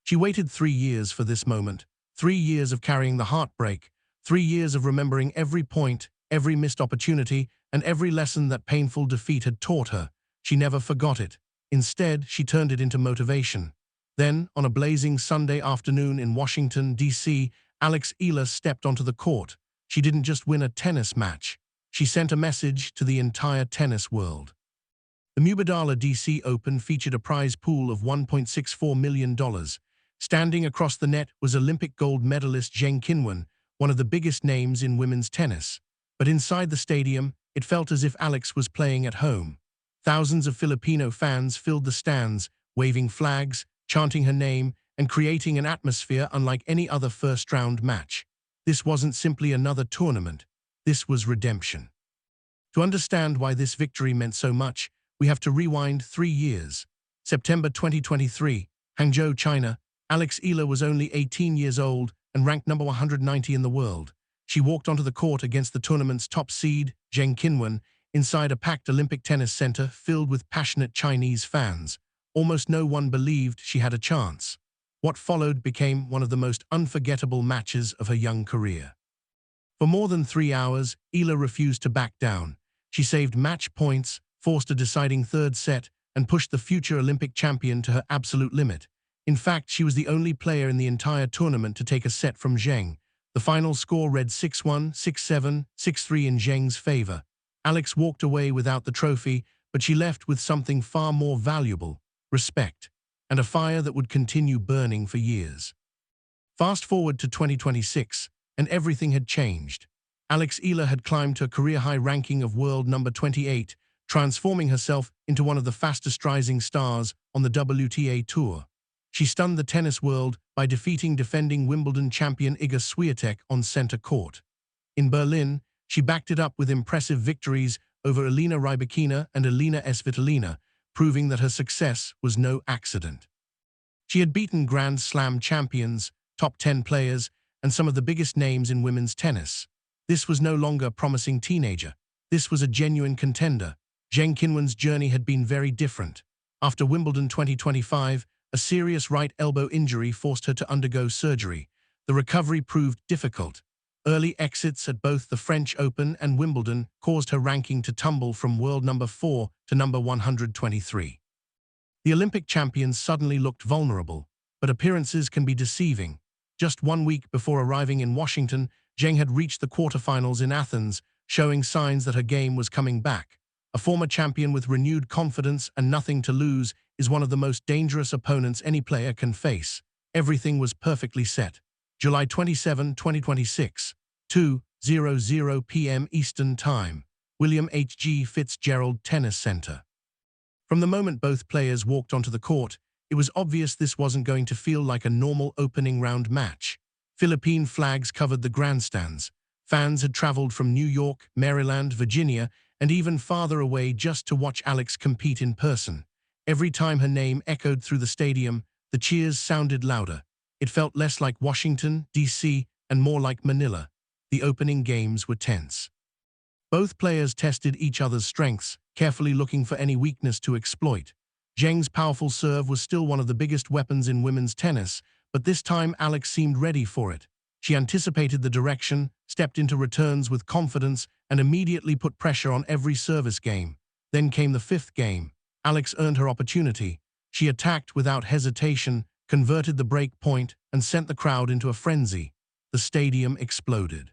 She waited 3 years for this moment, 3 years of carrying the heartbreak, 3 years of remembering every point, every missed opportunity, and every lesson that painful defeat had taught her. She never forgot it. Instead, she turned it into motivation. Then, on a blazing Sunday afternoon in Washington, D.C., Eala stepped onto the court. She didn't just win a tennis match. She sent a message to the entire tennis world. The Mubadala DC Open featured a prize pool of $1.64 million. Standing across the net was Olympic gold medalist Zheng Qinwen, one of the biggest names in women's tennis. But inside the stadium, it felt as if Alex was playing at home. Thousands of Filipino fans filled the stands, waving flags, chanting her name, and creating an atmosphere unlike any other first-round match. This wasn't simply another tournament. This was redemption. To understand why this victory meant so much, we have to rewind 3 years. September 2023, Hangzhou, China. Eala was only 18 years old and ranked number 190 in the world. She walked onto the court against the tournament's top seed, Zheng Qinwen, inside a packed Olympic tennis center filled with passionate Chinese fans. Almost no one believed she had a chance. What followed became one of the most unforgettable matches of her young career. For more than 3 hours, Eala refused to back down. She saved match points, forced a deciding third set, and pushed the future Olympic champion to her absolute limit. In fact, she was the only player in the entire tournament to take a set from Zheng. The final score read 6-1, 6-7, 6-3 in Zheng's favor. Alex walked away without the trophy, but she left with something far more valuable: respect, and a fire that would continue burning for years. Fast forward to 2026, and everything had changed. Eala had climbed to a career-high ranking of world number 28, transforming herself into one of the fastest-rising stars on the WTA Tour. She stunned the tennis world by defeating defending Wimbledon champion Iga Swiatek on center court. In Berlin, she backed it up with impressive victories over Elena Rybakina and Elena Svitolina, proving that her success was no accident. She had beaten Grand Slam champions, top 10 players, and some of the biggest names in women's tennis. This was no longer a promising teenager. This was a genuine contender. Zheng Qinwen's journey had been very different. After Wimbledon 2025, a serious right elbow injury forced her to undergo surgery. The recovery proved difficult. Early exits at both the French Open and Wimbledon caused her ranking to tumble from world number 4 to number 123. The Olympic champion suddenly looked vulnerable, but appearances can be deceiving. Just 1 week before arriving in Washington, Zheng had reached the quarterfinals in Athens, showing signs that her game was coming back. A former champion with renewed confidence and nothing to lose is one of the most dangerous opponents any player can face. Everything was perfectly set. July 27, 2026, 2:00 p.m. Eastern Time, William H.G. Fitzgerald Tennis Center. From the moment both players walked onto the court, it was obvious this wasn't going to feel like a normal opening round match. Philippine flags covered the grandstands. Fans had traveled from New York, Maryland, Virginia, and even farther away just to watch Alex compete in person. Every time her name echoed through the stadium, the cheers sounded louder. It felt less like Washington, D.C., and more like Manila. The opening games were tense. Both players tested each other's strengths, carefully looking for any weakness to exploit. Zheng's powerful serve was still one of the biggest weapons in women's tennis, but this time Alex seemed ready for it. She anticipated the direction, stepped into returns with confidence, and immediately put pressure on every service game. Then came the fifth game. Alex earned her opportunity. She attacked without hesitation, converted the break point, and sent the crowd into a frenzy. The stadium exploded.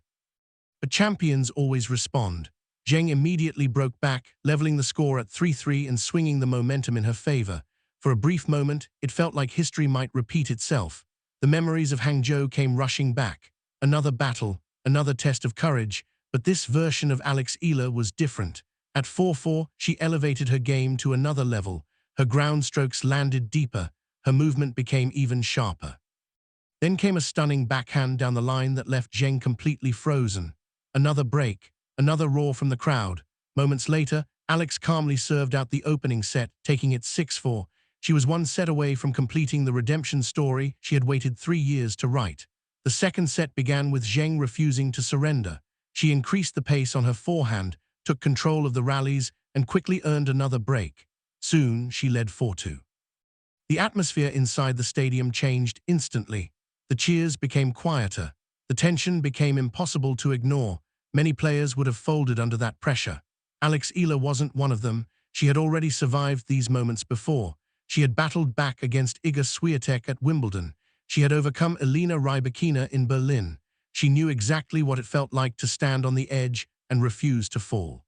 But champions always respond. Zheng immediately broke back, leveling the score at 3-3 and swinging the momentum in her favor. For a brief moment, it felt like history might repeat itself. The memories of Hangzhou came rushing back. Another battle, another test of courage, but this version of Eala was different. At 4-4, she elevated her game to another level. Her ground strokes landed deeper. Her movement became even sharper. Then came a stunning backhand down the line that left Zheng completely frozen. Another break, another roar from the crowd. Moments later, Alex calmly served out the opening set, taking it 6-4. She was one set away from completing the redemption story she had waited 3 years to write. The second set began with Zheng refusing to surrender. She increased the pace on her forehand, took control of the rallies, and quickly earned another break. Soon, she led 4-2. The atmosphere inside the stadium changed instantly. The cheers became quieter. The tension became impossible to ignore. Many players would have folded under that pressure. Eala wasn't one of them. She had already survived these moments before. She had battled back against Iga Swiatek at Wimbledon. She had overcome Elena Rybakina in Berlin. She knew exactly what it felt like to stand on the edge and refuse to fall.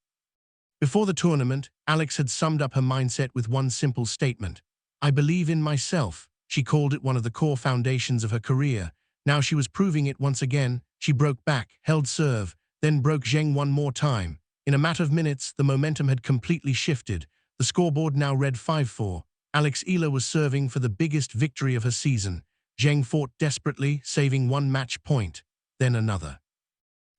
Before the tournament, Alex had summed up her mindset with one simple statement. "I believe in myself." She called it one of the core foundations of her career. Now she was proving it once again. She broke back, held serve, then broke Zheng one more time. In a matter of minutes, the momentum had completely shifted. The scoreboard now read 5-4. Eala was serving for the biggest victory of her season. Zheng fought desperately, saving one match point, then another.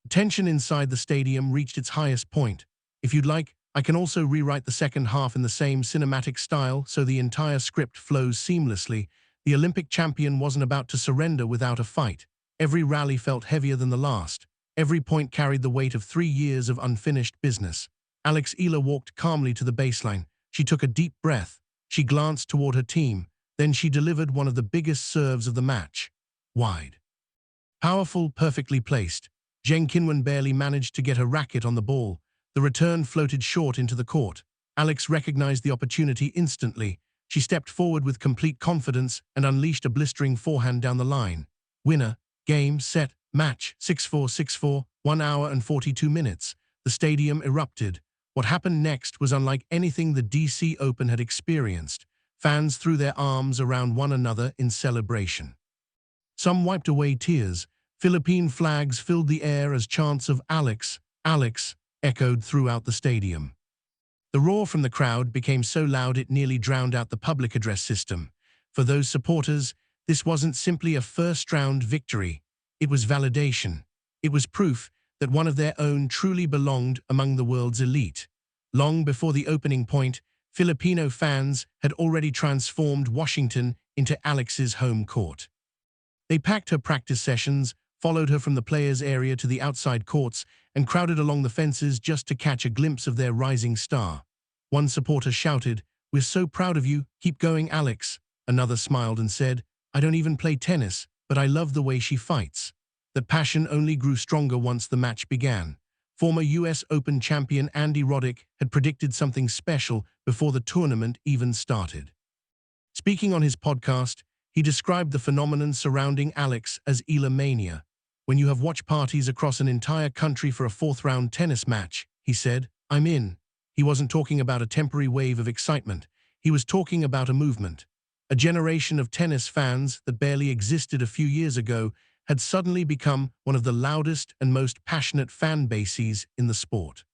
Tension inside the stadium reached its highest point. If you'd like, I can also rewrite the second half in the same cinematic style so the entire script flows seamlessly. The Olympic champion wasn't about to surrender without a fight. Every rally felt heavier than the last. Every point carried the weight of 3 years of unfinished business. Eala walked calmly to the baseline. She took a deep breath. She glanced toward her team. Then she delivered one of the biggest serves of the match. Wide. Powerful, perfectly placed. Qinwen barely managed to get her racket on the ball. The return floated short into the court. Alex recognized the opportunity instantly. She stepped forward with complete confidence and unleashed a blistering forehand down the line. Winner, game, set, match, 6-4, 6-4, 1 hour and 42 minutes. The stadium erupted. What happened next was unlike anything the DC Open had experienced. Fans threw their arms around one another in celebration. Some wiped away tears. Philippine flags filled the air as chants of "Alex, Alex" echoed throughout the stadium. The roar from the crowd became so loud it nearly drowned out the public address system. For those supporters, this wasn't simply a first-round victory. It was validation. It was proof that one of their own truly belonged among the world's elite. Long before the opening point, Filipino fans had already transformed Washington into Alex's home court. They packed her practice sessions, followed her from the players' area to the outside courts, and crowded along the fences just to catch a glimpse of their rising star. One supporter shouted, "We're so proud of you, keep going, Alex." Another smiled and said, "I don't even play tennis, but I love the way she fights." That passion only grew stronger once the match began. Former US Open champion Andy Roddick had predicted something special before the tournament even started. Speaking on his podcast, he described the phenomenon surrounding Alex as Eala mania. "When you have watch parties across an entire country for a fourth-round tennis match," he said, "I'm in." He wasn't talking about a temporary wave of excitement. He was talking about a movement. A generation of tennis fans that barely existed a few years ago had suddenly become one of the loudest and most passionate fan bases in the sport.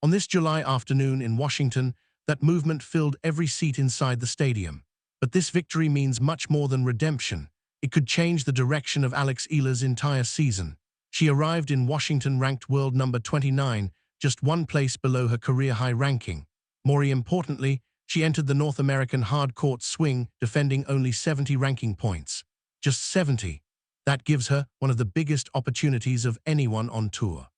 On this July afternoon in Washington, that movement filled every seat inside the stadium. But this victory means much more than redemption. It could change the direction of Eala's entire season. She arrived in Washington ranked world number 29, just one place below her career-high ranking. More importantly, she entered the North American hard-court swing defending only 70 ranking points. Just 70. That gives her one of the biggest opportunities of anyone on tour.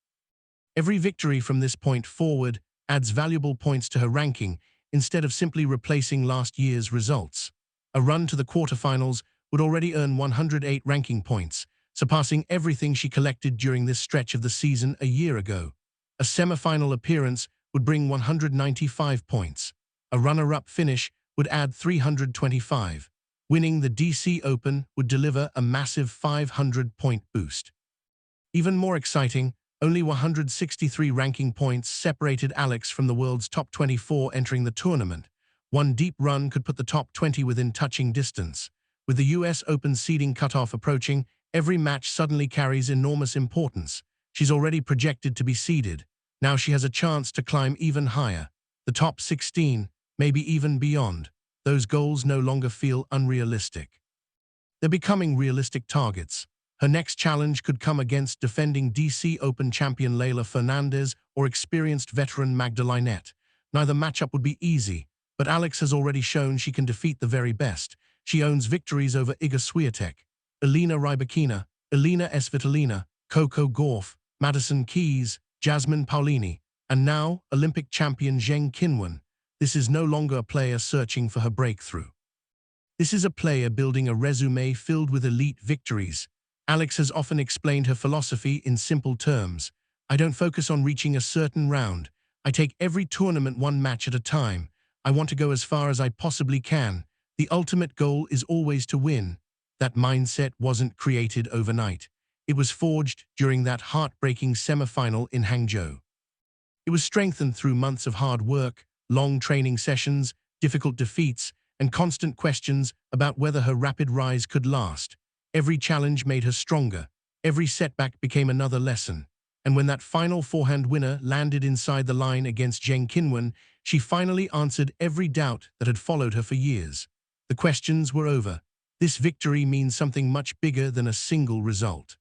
Every victory from this point forward adds valuable points to her ranking instead of simply replacing last year's results. A run to the quarterfinals would already earn 108 ranking points, surpassing everything she collected during this stretch of the season a year ago. A semifinal appearance would bring 195 points. A runner-up finish would add 325. Winning the DC Open would deliver a massive 500-point boost. Even more exciting, only 163 ranking points separated Alex from the world's top 24 entering the tournament. One deep run could put the top 20 within touching distance. With the US Open seeding cutoff approaching, every match suddenly carries enormous importance. She's already projected to be seeded. Now she has a chance to climb even higher. The top 16, maybe even beyond. Those goals no longer feel unrealistic. They're becoming realistic targets. Her next challenge could come against defending DC Open champion Leylah Fernandez or experienced veteran Magda Linette. Neither matchup would be easy, but Alex has already shown she can defeat the very best. She owns victories over Iga Swiatek, Elena Rybakina, Elena Svitolina, Coco Gauff, Madison Keys, Jasmine Paolini, and now Olympic champion Zheng Qinwen. This is no longer a player searching for her breakthrough. This is a player building a resume filled with elite victories. Alex has often explained her philosophy in simple terms. I don't focus on reaching a certain round. I take every tournament one match at a time. I want to go as far as I possibly can. The ultimate goal is always to win. That mindset wasn't created overnight. It was forged during that heartbreaking semifinal in Hangzhou. It was strengthened through months of hard work, long training sessions, difficult defeats, and constant questions about whether her rapid rise could last. Every challenge made her stronger. Every setback became another lesson. And when that final forehand winner landed inside the line against Zheng Qinwen, she finally answered every doubt that had followed her for years. The questions were over. This victory means something much bigger than a single result.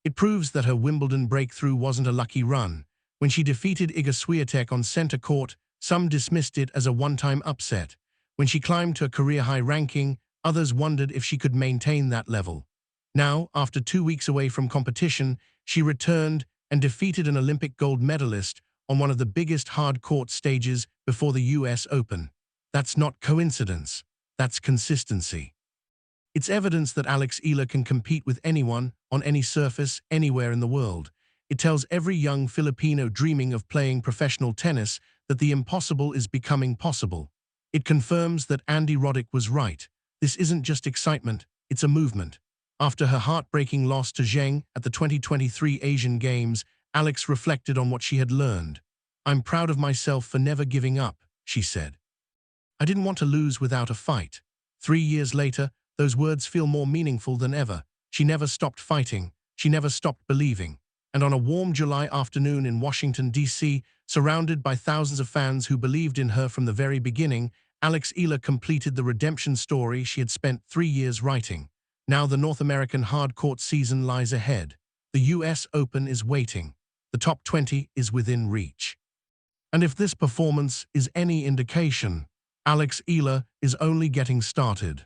It proves that her Wimbledon breakthrough wasn't a lucky run. When she defeated Iga Swiatek on center court, some dismissed it as a one-time upset. When she climbed to a career-high ranking, others wondered if she could maintain that level. Now, after 2 weeks away from competition, she returned and defeated an Olympic gold medalist on one of the biggest hard-court stages before the US Open. That's not coincidence. That's consistency. It's evidence that Eala can compete with anyone, on any surface, anywhere in the world. It tells every young Filipino dreaming of playing professional tennis that the impossible is becoming possible. It confirms that Andy Roddick was right. This isn't just excitement, it's a movement. After her heartbreaking loss to Zheng at the 2023 Asian Games, Alex reflected on what she had learned. "I'm proud of myself for never giving up," she said. "I didn't want to lose without a fight." 3 years later, those words feel more meaningful than ever. She never stopped fighting. She never stopped believing. And on a warm July afternoon in Washington, D.C., surrounded by thousands of fans who believed in her from the very beginning, Eala completed the redemption story she had spent 3 years writing. Now the North American hard-court season lies ahead. The US Open is waiting. The top 20 is within reach. And if this performance is any indication, Eala is only getting started.